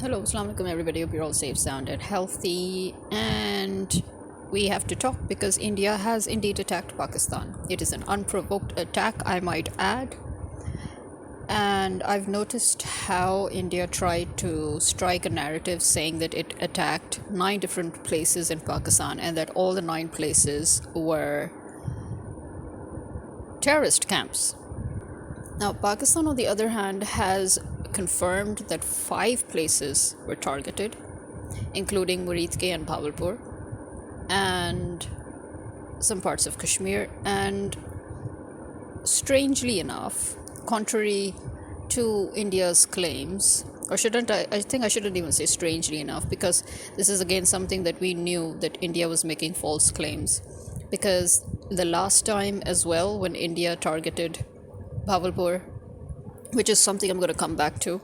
Hello, Assalamu alaikum everybody. Hope you're all safe, sound, and healthy. And we have to talk because India has indeed attacked Pakistan. It is an unprovoked attack, I might add. And I've noticed how India tried to strike a narrative saying that it attacked 9 different places in Pakistan and that all the 9 places were terrorist camps. Now, Pakistan, on the other hand, has confirmed that 5 places were targeted, including Muridke and Bawalpur, and some parts of Kashmir. And strangely enough, contrary to India's claims, or shouldn't I think I shouldn't even say strangely enough, because this is again something that we knew, that India was making false claims. Because the last time as well, when India targeted Bawalpur, which is something I'm going to come back to,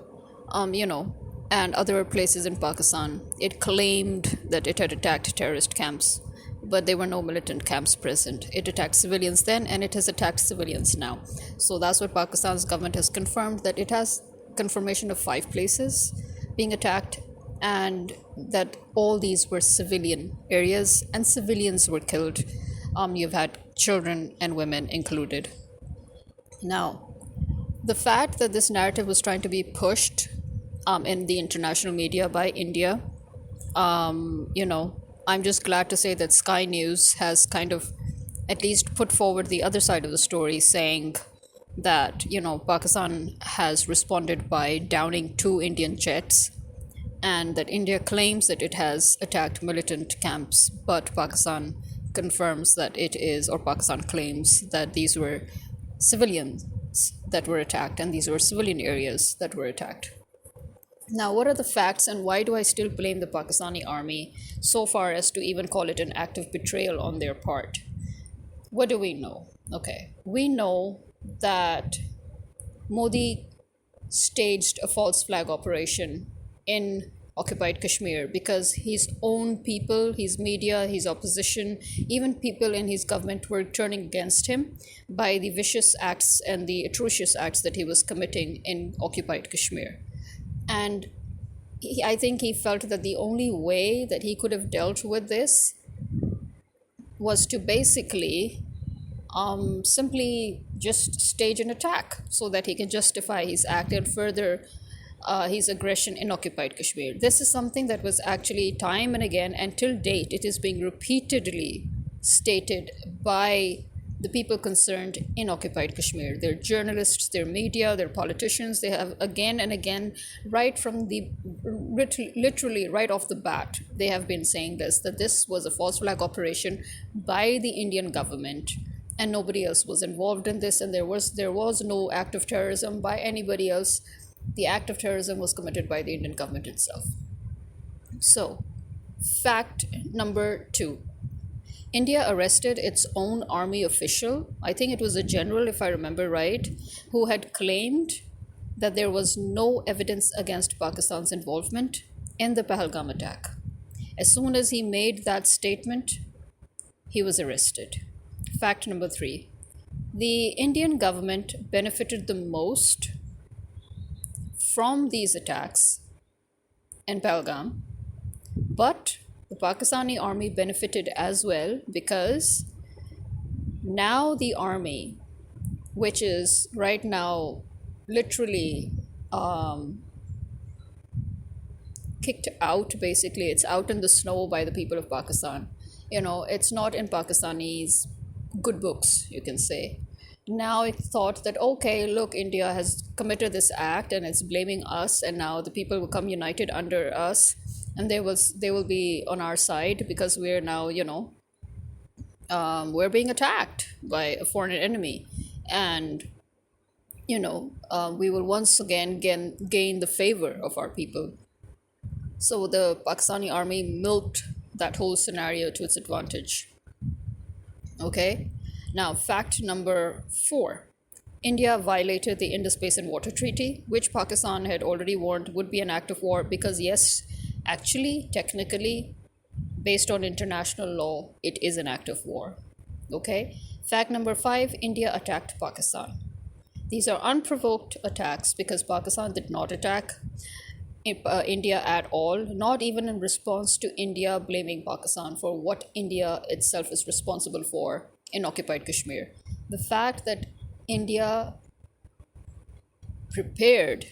and other places in Pakistan, it claimed that it had attacked terrorist camps, but there were no militant camps present. It attacked civilians then, and it has attacked civilians now. So that's what Pakistan's government has confirmed, that it has confirmation of 5 places being attacked, and that all these were civilian areas, and civilians were killed. You've had children and women included. Now, the fact that this narrative was trying to be pushed in the international media by India, I'm just glad to say that Sky News has kind of at least put forward the other side of the story, saying that, Pakistan has responded by downing 2 Indian jets, and that India claims that it has attacked militant camps, but Pakistan confirms that it is, or Pakistan claims that these were civilians that were attacked, and these were civilian areas that were attacked. Now, what are the facts, and why do I still blame the Pakistani army so far as to even call it an act of betrayal on their part? What do we know? Okay, we know that Modi staged a false flag operation in occupied Kashmir because his own people, his media, his opposition, even people in his government were turning against him by the vicious acts and the atrocious acts that he was committing in occupied Kashmir. And I think he felt that the only way that he could have dealt with this was to basically simply just stage an attack so that he can justify his act and further his aggression in occupied Kashmir. This is something that was actually time and again, and till date, it is being repeatedly stated by the people concerned in occupied Kashmir. Their journalists, their media, their politicians, they have again and again, right from the, literally right off the bat, they have been saying this, that this was a false flag operation by the Indian government, and nobody else was involved in this, and there was no act of terrorism by anybody else. The act of terrorism was committed by the Indian government itself. So, fact number 2. India arrested its own army official, I think it was a general if I remember right, who had claimed that there was no evidence against Pakistan's involvement in the Pahalgam attack. As soon as he made that statement, he was arrested. Fact number 3. The Indian government benefited the most from these attacks in Pahalgam, but the Pakistani army benefited as well, because now the army, which is right now literally kicked out, basically, it's out in the snow by the people of Pakistan. It's not in Pakistani's good books, you can say. Now it thought that, okay, look, India has committed this act and it's blaming us, and now the people will come united under us, and they will be on our side because we're now, we're being attacked by a foreign enemy, and we will once again gain the favor of our people. So the Pakistani army milked that whole scenario to its advantage. Okay. Now, fact number 4. India violated the Indus Basin Water Treaty, which Pakistan had already warned would be an act of war, because yes, actually, technically, based on international law, it is an act of war. Okay? Fact number 5, India attacked Pakistan. These are unprovoked attacks because Pakistan did not attack. India at all, not even in response to India blaming Pakistan for what India itself is responsible for in occupied Kashmir. The fact that India prepared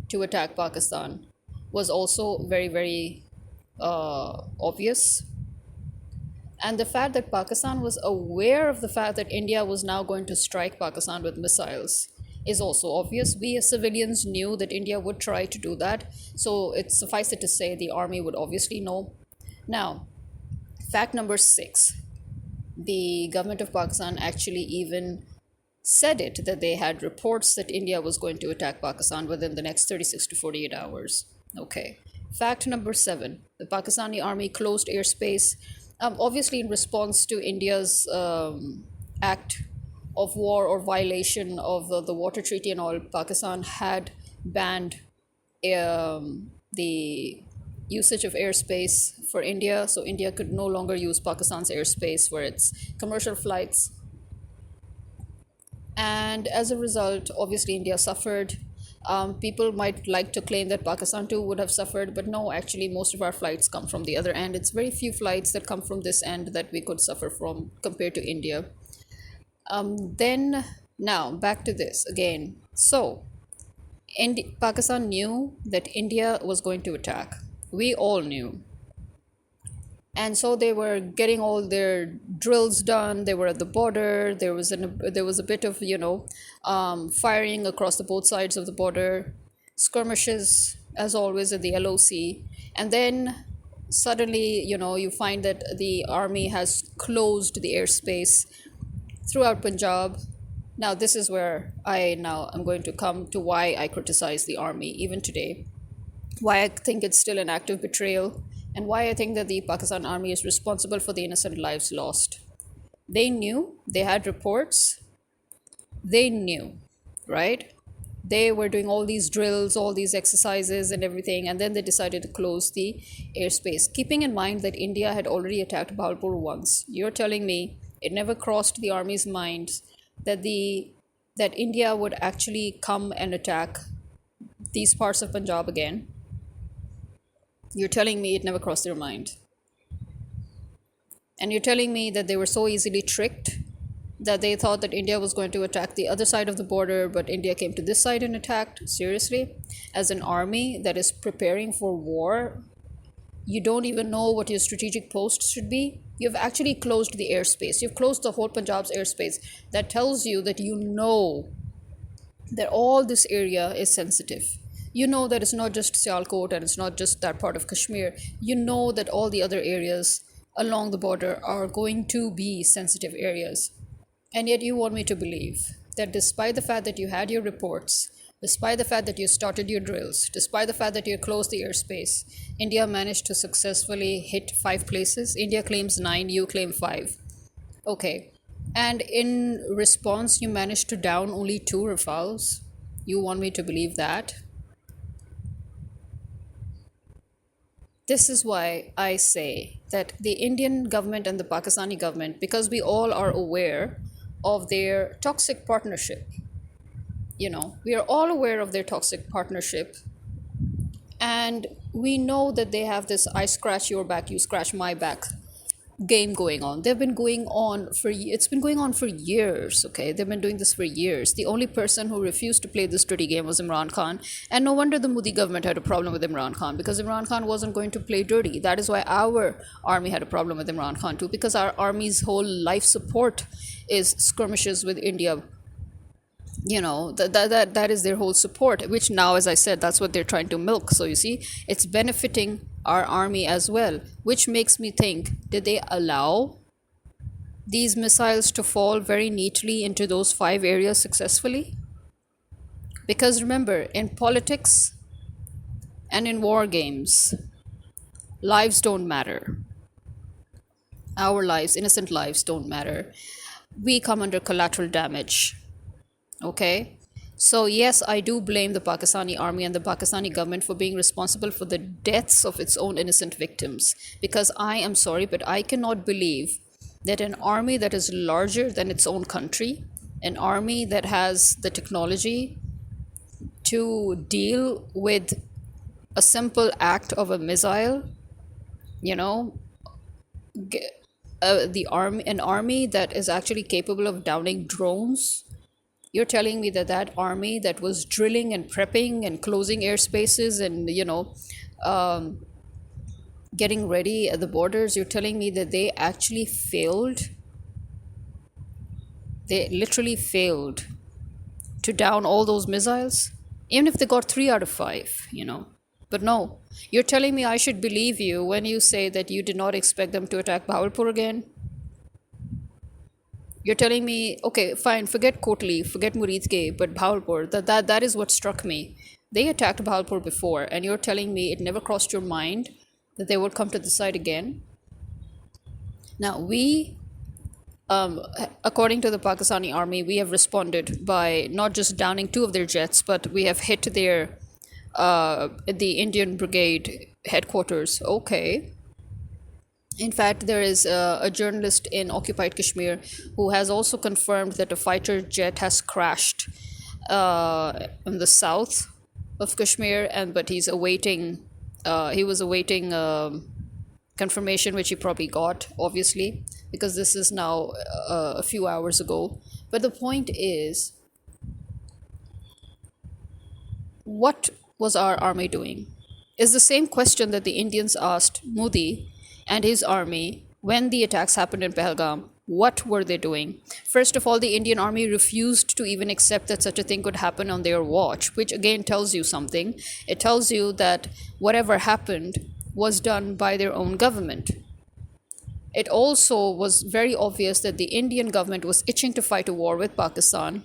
to attack Pakistan was also very, very obvious. And the fact that Pakistan was aware of the fact that India was now going to strike Pakistan with missiles is also obvious. We as civilians knew that India would try to do that. So it suffices it to say the army would obviously know. Now, fact number 6, the government of Pakistan actually even said it that they had reports that India was going to attack Pakistan within the next 36 to 48 hours. Okay. Fact number 7, the Pakistani army closed airspace, obviously in response to India's act of war or violation of the water treaty and all. Pakistan had banned the usage of airspace for India, so India could no longer use Pakistan's airspace for its commercial flights. And as a result, obviously, India suffered. People might like to claim that Pakistan too would have suffered, but no, actually, most of our flights come from the other end. It's very few flights that come from this end that we could suffer from compared to India. Then, now back to this again. So, Pakistan knew that India was going to attack. We all knew. And so they were getting all their drills done. They were at the border. There was a bit of firing across the both sides of the border, skirmishes as always at the LOC, and then suddenly you find that the army has closed the airspace throughout Punjab. Now this is where I'm going to come to why I criticize the army even today, why I think it's still an act of betrayal, and why I think that the Pakistan army is responsible for the innocent lives lost. They knew, they had reports, they knew, right? They were doing all these drills, all these exercises and everything, and then they decided to close the airspace, keeping in mind that India had already attacked Balpur once. You're telling me it never crossed the army's minds that India would actually come and attack these parts of Punjab again? You're telling me it never crossed their mind. And you're telling me that they were so easily tricked that they thought that India was going to attack the other side of the border, but India came to this side and attacked? Seriously? As an army that is preparing for war, you don't even know what your strategic post should be? You've actually closed the airspace. You've closed the whole Punjab's airspace. That tells you that you know that all this area is sensitive. You know that it's not just Sialkot and it's not just that part of Kashmir. You know that all the other areas along the border are going to be sensitive areas. And yet you want me to believe that despite the fact that you had your reports, despite the fact that you started your drills, despite the fact that you closed the airspace, India managed to successfully hit 5 places. India claims 9, you claim 5. Okay. And in response, you managed to down only 2 Rafales. You want me to believe that? This is why I say that the Indian government and the Pakistani government, because we all are aware of their toxic partnership, we are all aware of their toxic partnership, and we know that they have this I scratch your back, you scratch my back game going on. It's been going on for years. Okay, they've been doing this for years. The only person who refused to play this dirty game was Imran Khan, and no wonder the Modi government had a problem with Imran Khan, because Imran Khan wasn't going to play dirty. That is why our army had a problem with Imran Khan too, because our army's whole life support is skirmishes with India. That is their whole support, which now, as I said, that's what they're trying to milk. So you see, it's benefiting our army as well, which makes me think, did they allow these missiles to fall very neatly into those 5 areas successfully? Because remember, in politics and in war games, lives don't matter. Our lives, innocent lives, don't matter. We come under collateral damage. Okay, so yes, I do blame the Pakistani army and the Pakistani government for being responsible for the deaths of its own innocent victims, because I am sorry, but I cannot believe that an army that is larger than its own country, an army that has the technology to deal with a simple act of a missile, you know, an army that is actually capable of downing drones. You're telling me that that army that was drilling and prepping and closing airspaces and, getting ready at the borders, you're telling me that they actually failed? They literally failed to down all those missiles? Even if they got 3 out of 5. But no, you're telling me I should believe you when you say that you did not expect them to attack Bahawalpur again? You're telling me, okay, fine, forget Kotli, forget Muridke, but Bahawalpur, that is what struck me. They attacked Bahawalpur before, and you're telling me it never crossed your mind that they would come to the side again? Now, according to the Pakistani army, we have responded by not just downing 2 of their jets, but we have hit the Indian Brigade headquarters. Okay. In fact, there is a journalist in occupied Kashmir who has also confirmed that a fighter jet has crashed in the south of Kashmir, and but he's awaiting. He was awaiting confirmation, which he probably got, obviously, because this is now a few hours ago. But the point is, what was our army doing? Is the same question that the Indians asked Modi and his army when the attacks happened in Pahalgam. What were they doing? First of all, the Indian army refused to even accept that such a thing could happen on their watch, which again tells you something. It tells you that whatever happened was done by their own government. It also was very obvious that the Indian government was itching to fight a war with Pakistan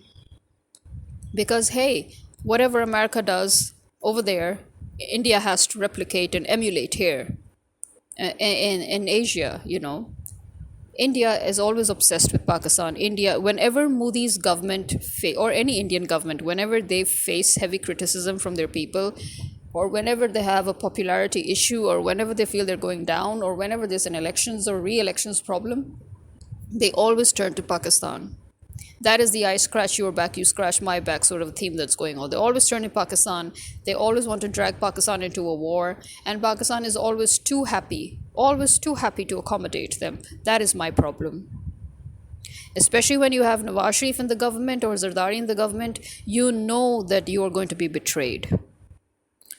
because, hey, whatever America does over there, India has to replicate and emulate here in Asia. India is always obsessed with Pakistan. India, whenever Modi's government or any Indian government, whenever they face heavy criticism from their people, or whenever they have a popularity issue, or whenever they feel they're going down, or whenever there's an elections or re-elections problem, they always turn to Pakistan. That is the I scratch your back, you scratch my back sort of theme that's going on. They always turn to Pakistan. They always want to drag Pakistan into a war. And Pakistan is always too happy to accommodate them. That is my problem. Especially when you have Nawaz Sharif in the government or Zardari in the government, you know that you are going to be betrayed.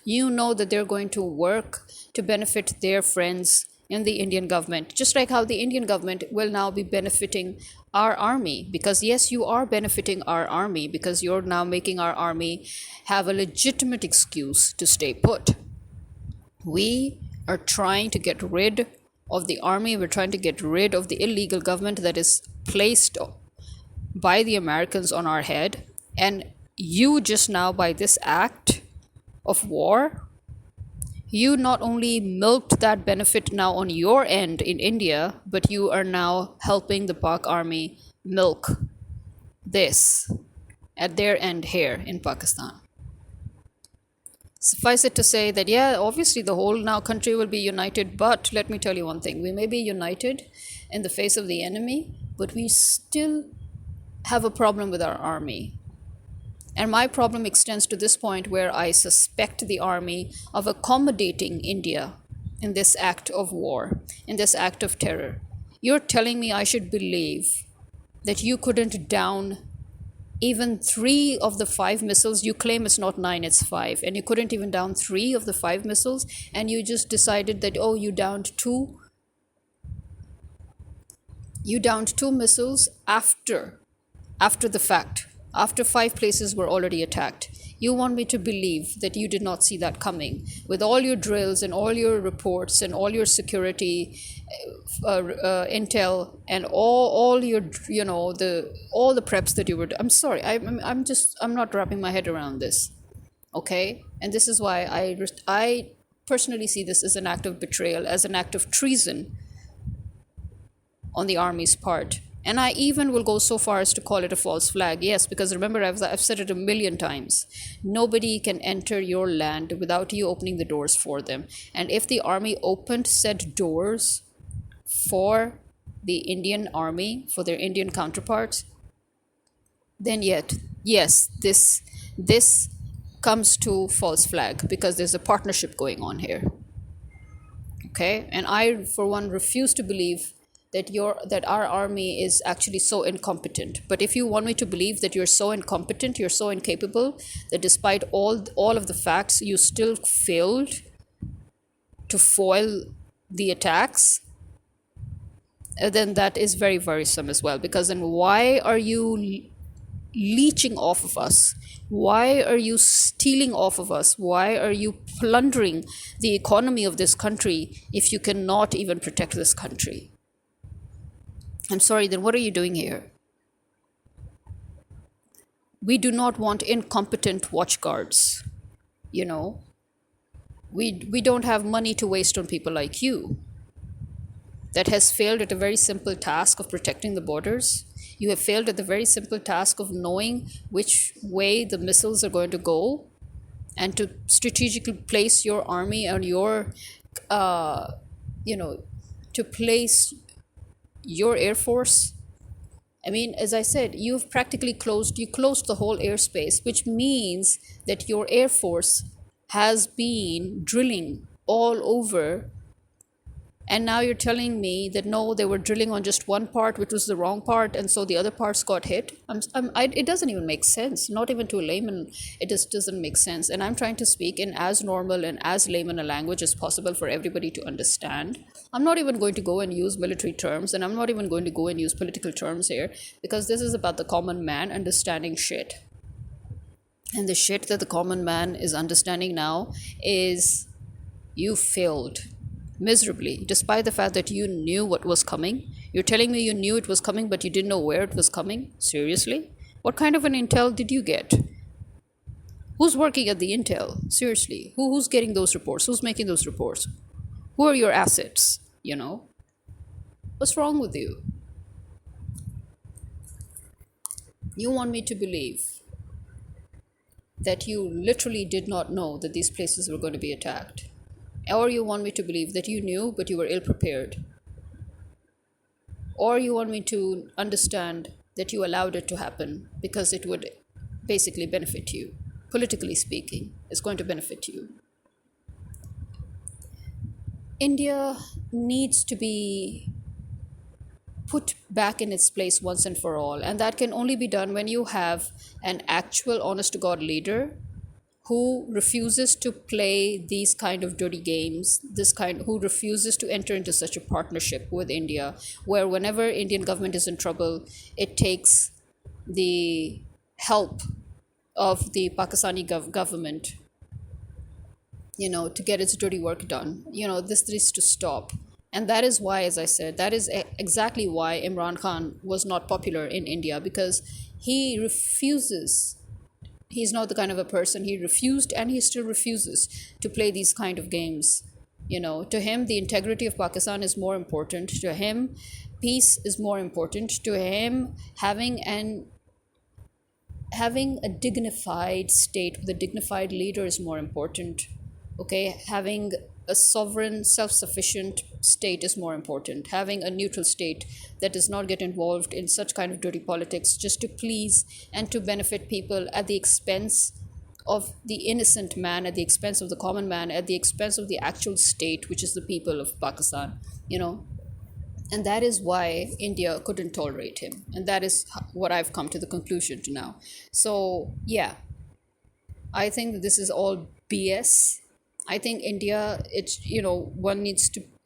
You know that they're going to work to benefit their friends in the Indian government, just like how the Indian government will now be benefiting our army. Because yes, you are benefiting our army because you're now making our army have a legitimate excuse to stay put. We are trying to get rid of the army. We're trying to get rid of the illegal government that is placed by the Americans on our head. And you just now, by this act of war, you not only milked that benefit now on your end in India, but you are now helping the Pak army milk this at their end here in Pakistan. Suffice it to say that, yeah, obviously the whole now country will be united, but let me tell you one thing. We may be united in the face of the enemy, but we still have a problem with our army. And my problem extends to this point where I suspect the army of accommodating India in this act of war, in this act of terror. You're telling me I should believe that you couldn't down even 3 of the 5 missiles. You claim it's not 9, it's 5. And you couldn't even down 3 of the 5 missiles. And you just decided that, oh, you downed 2. You downed 2 missiles after the fact. After 5 places were already attacked. You want me to believe that you did not see that coming with all your drills and all your reports and all your security intel and all your all the preps that you were. I'm sorry. I'm not wrapping my head around this. Okay, and this is why I personally see this as an act of betrayal, as an act of treason on the army's part. And I even will go so far as to call it a false flag. Yes, because remember, I've said it a million times. Nobody can enter your land without you opening the doors for them. And if the army opened said doors for the Indian army, for their Indian counterparts, then yes, this comes to false flag because there's a partnership going on here. Okay, and I for one refuse to believe that our army is actually so incompetent. But if you want me to believe that you're so incompetent, you're so incapable, that despite all of the facts you still failed to foil the attacks, then that is very worrisome as well. Because then why are you leeching off of us? Why are you stealing off of us? Why are you plundering the economy of this country if you cannot even protect this country? I'm sorry, then what are you doing here? We do not want incompetent watchguards. You know, we don't have money to waste on people like you that has failed at a very simple task of protecting the borders. You have failed at the very simple task of knowing which way the missiles are going to go and to strategically place your army and your, to place your air force. I mean, as I said, you've practically closed the whole airspace, which means that your air force has been drilling all over. And now you're telling me that no, they were drilling on just one part, which was the wrong part, and so the other parts got hit. It doesn't even make sense. Not even to a layman, it just doesn't make sense. And I'm trying to speak in as normal and as layman a language as possible for everybody to understand. I'm not even going to go and use military terms, and I'm not even going to go and use political terms here, because this is about the common man understanding shit. And the shit that the common man is understanding now is you failed miserably, despite the fact that you knew what was coming. You're telling me you knew it was coming, but you didn't know where it was coming? Seriously? What kind of an intel did you get? Who's working at the intel? Seriously? Who's getting those reports? Who's making those reports? Who are your assets? What's wrong with you? You want me to believe that you literally did not know that these places were going to be attacked? Or you want me to believe that you knew but you were ill prepared? Or you want me to understand that you allowed it to happen because it would basically benefit you? Politically speaking, it's going to benefit you. India needs to be put back in its place once and for all, and that can only be done when you have an actual honest to God leader who refuses to play these kind of dirty games, who refuses to enter into such a partnership with India, where whenever Indian government is in trouble, it takes the help of the Pakistani government, to get its dirty work done. This needs to stop. And that is why, as I said, that is exactly why Imran Khan was not popular in India, because he refuses. He's not the kind of a person. He refused, and he still refuses to play these kind of games. To him, the integrity of Pakistan is more important. To him, peace is more important. To him, having a dignified state with a dignified leader is more important. Okay, having a sovereign, self-sufficient state is more important. Having a neutral state that does not get involved in such kind of dirty politics just to please and to benefit people at the expense of the innocent man, at the expense of the common man, at the expense of the actual state, which is the people of Pakistan, And that is why India couldn't tolerate him. And that is what I've come to the conclusion to now. So, yeah, I think this is all BS. I think India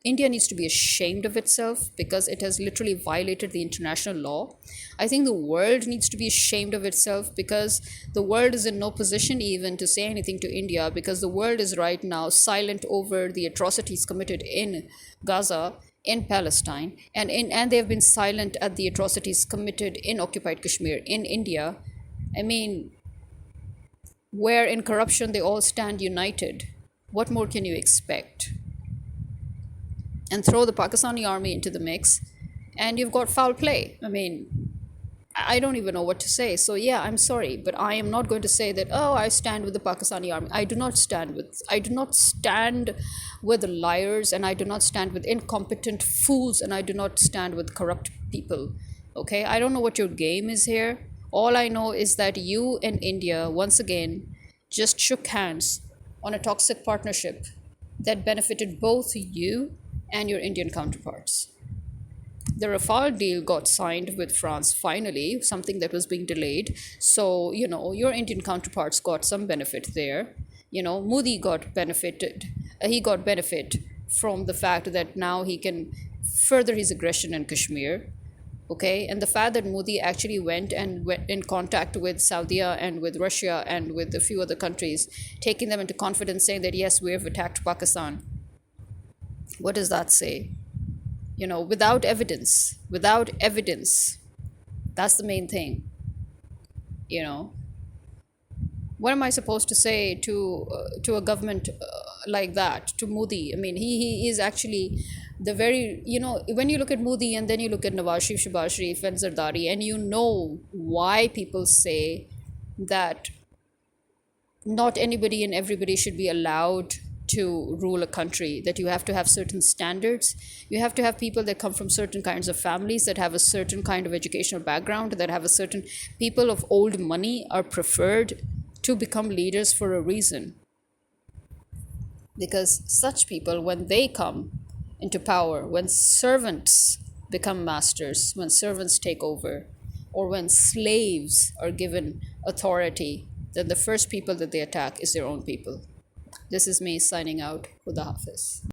needs to be ashamed of itself because it has literally violated the international law. I think the world needs to be ashamed of itself because the world is in no position even to say anything to India, because the world is right now silent over the atrocities committed in Gaza, in Palestine, and they have been silent at the atrocities committed in occupied Kashmir, in India. I mean, where in corruption they all stand united. What more can you expect? And throw the Pakistani army into the mix, and you've got foul play. I mean, I don't even know what to say. So yeah, I'm sorry, but I am not going to say that, oh, I stand with the Pakistani army. I do not stand with liars, and I do not stand with incompetent fools, and I do not stand with corrupt people. Okay, I don't know what your game is here. All I know is that you and India, once again, just shook hands on a toxic partnership that benefited both you and your Indian counterparts. The Rafale deal got signed with France finally, something that was being delayed. So, your Indian counterparts got some benefit there. Modi got benefited. He got benefit from the fact that now he can further his aggression in Kashmir. Okay, and the fact that Modi actually went in contact with Saudi and with Russia and with a few other countries, taking them into confidence, saying that yes, we have attacked Pakistan. What does that say? Without evidence, that's the main thing. you know what am I supposed to say to a government like that, to Modi? I mean, he is actually the very, when you look at Modi and then you look at Nawaz Sharif, Shahbaz Sharif and Zardari, and you know why people say that not anybody and everybody should be allowed to rule a country, that you have to have certain standards. You have to have people that come from certain kinds of families, that have a certain kind of educational background, that have a certain, people of old money are preferred to become leaders for a reason. Because such people, when they come into power, when servants become masters, when servants take over, or when slaves are given authority, then the first people that they attack is their own people. This is me signing out. Khuda Hafiz.